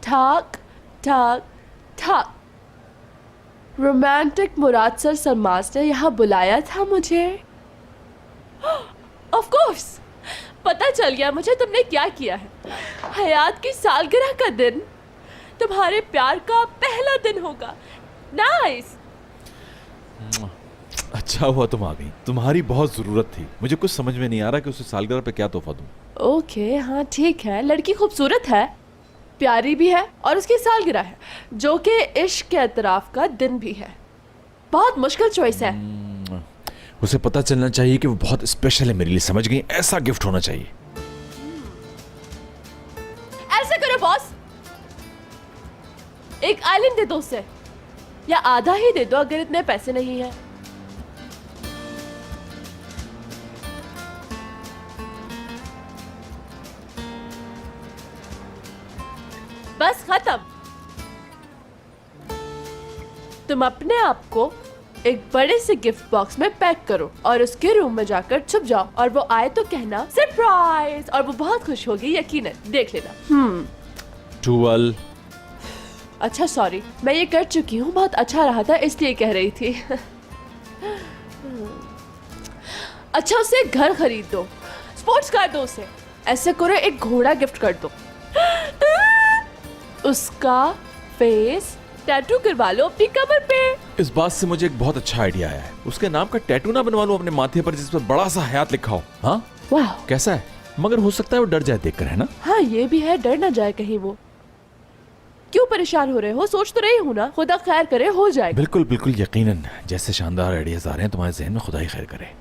ठाक ठाक ठाक। रोमांटिक मुराद सर सरमाज ने यहाँ बुलाया था मुझे। ऑफ कोर्स, पता चल गया मुझे तुमने क्या किया है। हयात की सालगिरह का दिन तुम्हारे प्यार का पहला दिन होगा। नाइस। अच्छा हुआ तुम आ गई, तुम्हारी बहुत जरूरत थी। मुझे कुछ समझ में नहीं आ रहा कि उसे सालगिरह पे क्या तोहफा दूं। ओके हाँ ठीक है, लड़की खूबसूरत है, प्यारी भी है और उसकी सालगिरह है जो कि इश्क के एतराफ का दिन भी है। बहुत मुश्किल चॉइस है। उसे पता चलना चाहिए कि वो बहुत स्पेशल है मेरे लिए, समझ गई? ऐसा गिफ्ट होना चाहिए। ऐसे करो बॉस, एक आइलैंड दे दो उसे, या आधा ही दे दो अगर इतने पैसे नहीं है। बस खत्म। तुम अपने आप को एक बड़े से गिफ्ट बॉक्स में पैक करो और उसके रूम में जाकर छुप जाओ, और वो आए तो कहना सरप्राइज, और वो बहुत खुश होगी यकीनन, देख लेना। टूवल। अच्छा सॉरी, मैं ये कर चुकी हूँ, बहुत अच्छा रहा था इसलिए कह रही थी। अच्छा उसे घर खरीद दो, स्पोर्ट्स कार दो उसे, ऐसे करो एक घोड़ा गिफ्ट कर दो, उसका फेस टैटू करवा लो अपनी कमर पे। इस बात से मुझे एक बहुत अच्छा आइडिया आया है। उसके नाम का टैटू ना बनवा लूं अपने माथे पर जिस पर बड़ा सा हयात लिखा हो। हाँ वाह कैसा है? मगर हो सकता है वो डर जाए देखकर, है ना? हाँ ये भी है, डर ना जाए कहीं वो। क्यों परेशान हो रहे हो? सोच तो रही हूँ ना, खुदा खैर करे हो जाएगा। बिल्कुल बिल्कुल यकीनन। जैसे शानदार आइडियाज आ रहे हैं तुम्हारे जहन में, खुदा ही खैर करे।